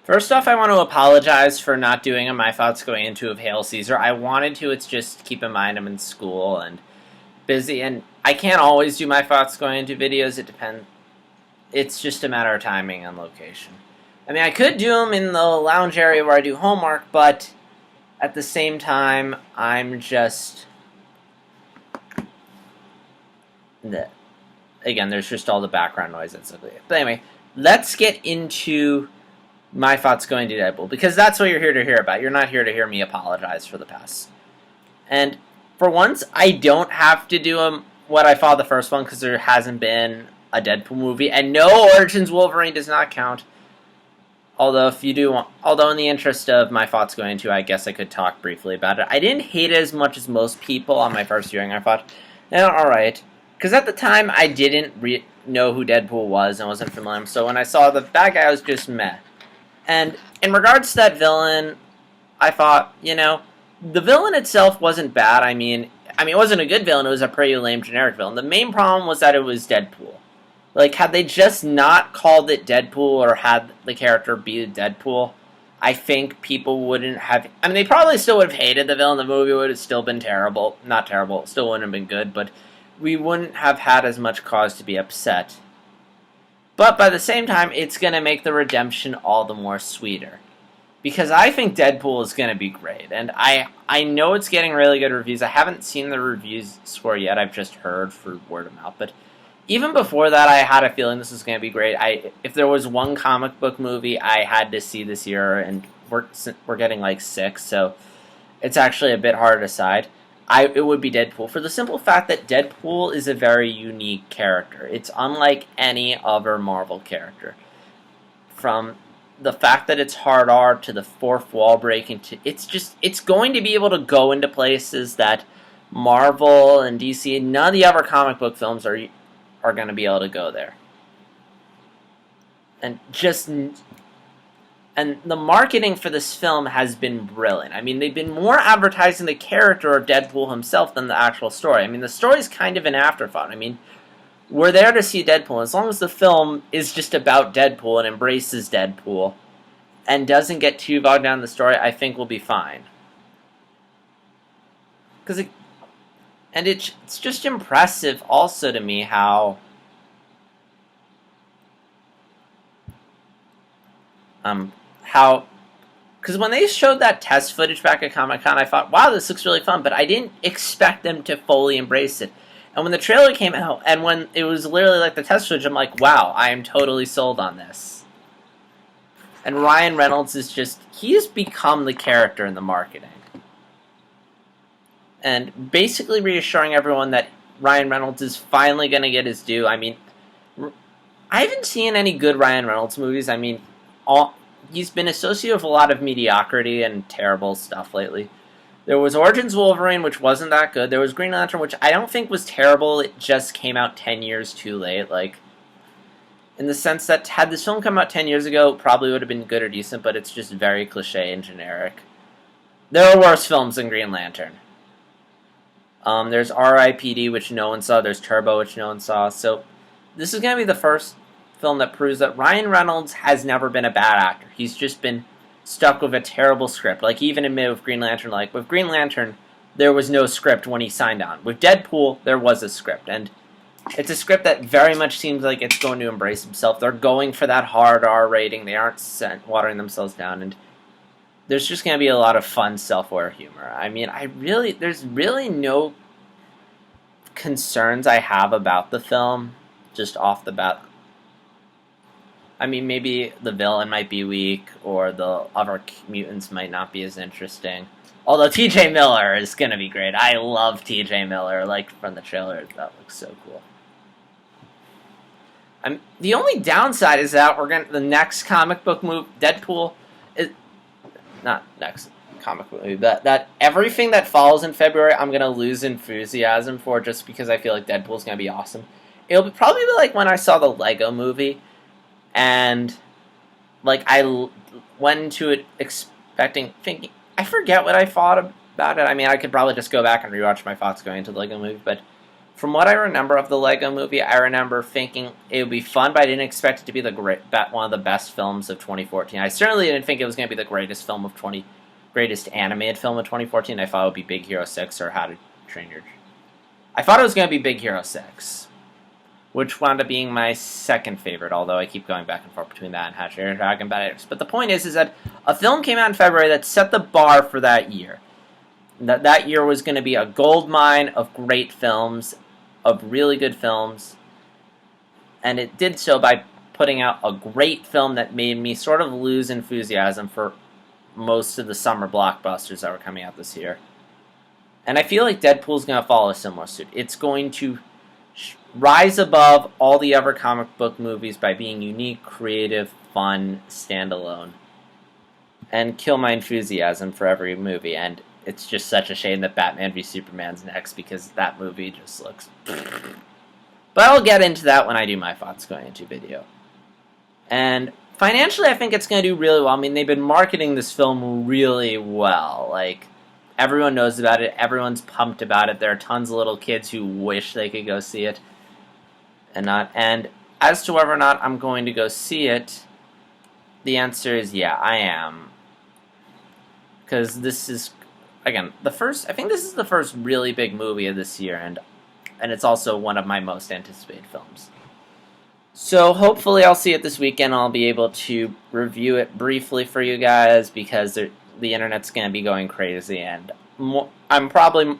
First off, I want to apologize for not doing a My Thoughts Going Into of Hail Caesar. I wanted to, it's just keep in mind I'm in school and busy, and I can't always do My Thoughts Going Into videos. It depends. It's just a matter of timing and location. I mean, I could do them in the lounge area where I do homework, but at the same time, I'm just... Again, there's just all the background noise that's ugly. But anyway, let's get into my thoughts going to Deadpool, because that's what you're here to hear about. You're not here to hear me apologize for the past. And for once, I don't have to do what I thought the first one, because there hasn't been a Deadpool movie, and no, Origins Wolverine does not count. Although, in the interest of my thoughts going into, I guess I could talk briefly about it. I didn't hate it as much as most people on my first viewing. I thought, alright. Because at the time, I didn't know who Deadpool was and wasn't familiar. So when I saw the bad guy, I was just meh. And in regards to that villain, I thought, the villain itself wasn't bad. I mean, it wasn't a good villain. It was a pretty lame generic villain. The main problem was that it was Deadpool. Like, had they just not called it Deadpool or had the character be Deadpool, I think people wouldn't have... I mean, they probably still would have hated the villain. The movie would have still been terrible. Not terrible. It still wouldn't have been good, but we wouldn't have had as much cause to be upset. But by the same time, it's going to make the redemption all the more sweeter. Because I think Deadpool is going to be great. And I know it's getting really good reviews. I haven't seen the reviews for it yet. I've just heard for word of mouth. But even before that, I had a feeling this was going to be great. If there was one comic book movie I had to see this year, and we're getting like 6, so it's actually a bit hard to decide, it would be Deadpool, for the simple fact that Deadpool is a very unique character. It's unlike any other Marvel character. From the fact that it's hard R to the fourth wall breaking to... It's going to be able to go into places that Marvel and DC, none of the other comic book films are going to be able to go there. And the marketing for this film has been brilliant. I mean, they've been more advertising the character of Deadpool himself than the actual story. I mean, the story's kind of an afterthought. I mean, we're there to see Deadpool. As long as the film is just about Deadpool and embraces Deadpool and doesn't get too bogged down in the story, I think we'll be fine. It's just impressive also to me how because when they showed that test footage back at Comic-Con, I thought, wow, this looks really fun, but I didn't expect them to fully embrace it. And when the trailer came out, and when it was literally like the test footage, I'm like, wow, I am totally sold on this. And Ryan Reynolds he's become the character in the marketing. And basically reassuring everyone that Ryan Reynolds is finally going to get his due. I mean, I haven't seen any good Ryan Reynolds movies. I mean, he's been associated with a lot of mediocrity and terrible stuff lately. There was Origins Wolverine, which wasn't that good. There was Green Lantern, which I don't think was terrible. It just came out 10 years too late. Like, in the sense that had this film come out 10 years ago, it probably would have been good or decent, but it's just very cliche and generic. There are worse films than Green Lantern. There's R.I.P.D., which no one saw. There's Turbo, which no one saw. So this is going to be the first film that proves that Ryan Reynolds has never been a bad actor. He's just been stuck with a terrible script. Like, even admitted with Green Lantern, with Green Lantern, there was no script when he signed on. With Deadpool, there was a script. And it's a script that very much seems like it's going to embrace himself. They're going for that hard R rating. They aren't watering themselves down. And there's just going to be a lot of fun self-aware humor. I mean, there's really no concerns I have about the film, just off the bat. I mean, maybe the villain might be weak, or the other mutants might not be as interesting. Although T.J. Miller is going to be great. I love T.J. Miller, from the trailer. That looks so cool. The only downside is that the next comic book movie, Deadpool, is not next comic book movie, that everything that follows in February, I'm going to lose enthusiasm for, just because I feel like Deadpool's going to be awesome. It'll probably be like when I saw the Lego movie, and I went into it thinking, I forget what I thought about it. I mean, I could probably just go back and rewatch my thoughts going into the Lego movie, but from what I remember of the Lego Movie, I remember thinking it would be fun, but I didn't expect it to be one of the best films of 2014. I certainly didn't think it was going to be the greatest animated film of 2014. I thought it would be Big Hero 6 or How to Train Your... I thought it was going to be Big Hero 6, which wound up being my second favorite, although I keep going back and forth between that and How to Train Your Dragon. But the point is that a film came out in February that set the bar for that year. That year was going to be a gold mine of great films, of really good films, and it did so by putting out a great film that made me sort of lose enthusiasm for most of the summer blockbusters that were coming out this year. And I feel like Deadpool's going to follow a similar suit. It's going to rise above all the other comic book movies by being unique, creative, fun, standalone, and kill my enthusiasm for every movie. And it's just such a shame that Batman v Superman's next, because that movie just looks... But I'll get into that when I do my thoughts going into video. And financially, I think it's going to do really well. I mean, they've been marketing this film really well. Like, everyone knows about it. Everyone's pumped about it. There are tons of little kids who wish they could go see it. And as to whether or not I'm going to go see it, the answer is yeah, I am. Because this is... Again, I think this is the first really big movie of this year, and it's also one of my most anticipated films. So hopefully I'll see it this weekend. I'll be able to review it briefly for you guys, because the internet's going to be going crazy, and I'm probably...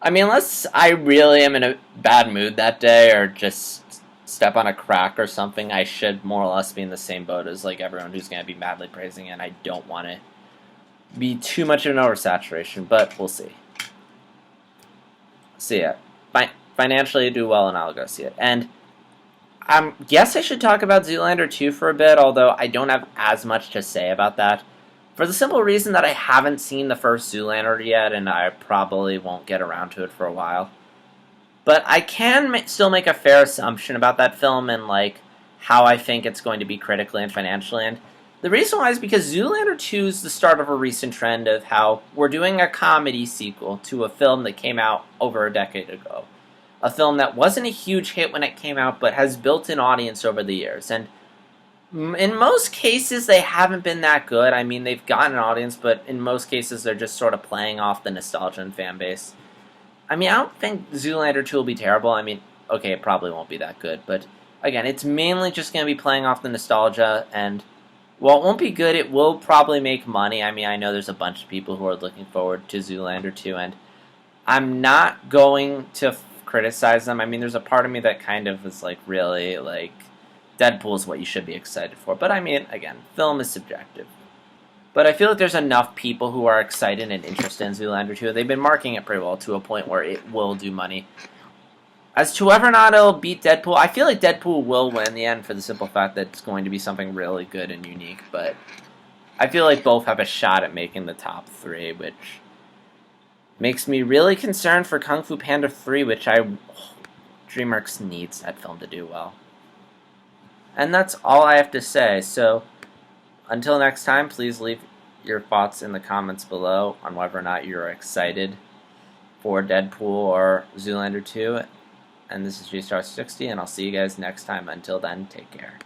I mean, unless I really am in a bad mood that day, or just step on a crack or something, I should more or less be in the same boat as like everyone who's going to be madly praising it, and I don't want to be too much of an oversaturation, but we'll see. See it. Financially do well, and I'll go see it. And I guess I should talk about Zoolander 2 for a bit, although I don't have as much to say about that. For the simple reason that I haven't seen the first Zoolander yet, and I probably won't get around to it for a while. But I can still make a fair assumption about that film and like how I think it's going to be critically and financially. And the reason why is because Zoolander 2 is the start of a recent trend of how we're doing a comedy sequel to a film that came out over a decade ago. A film that wasn't a huge hit when it came out, but has built an audience over the years. And in most cases, they haven't been that good. I mean, they've gotten an audience, but in most cases, they're just sort of playing off the nostalgia and fan base. I mean, I don't think Zoolander 2 will be terrible. I mean, okay, it probably won't be that good. But again, it's mainly just going to be playing off the nostalgia, and while it won't be good, it will probably make money. I mean, I know there's a bunch of people who are looking forward to Zoolander 2, and I'm not going to criticize them. I mean, there's a part of me that kind of is like, really, like, Deadpool is what you should be excited for. But I mean, again, film is subjective. But I feel like there's enough people who are excited and interested in Zoolander 2. They've been marketing it pretty well to a point where it will do money. As to whether or not it'll beat Deadpool, I feel like Deadpool will win in the end for the simple fact that it's going to be something really good and unique. But I feel like both have a shot at making the top 3, which makes me really concerned for Kung Fu Panda 3, which DreamWorks needs that film to do well. And that's all I have to say. So until next time, please leave your thoughts in the comments below on whether or not you're excited for Deadpool or Zoolander 2. And this is GStar60, and I'll see you guys next time. Until then, take care.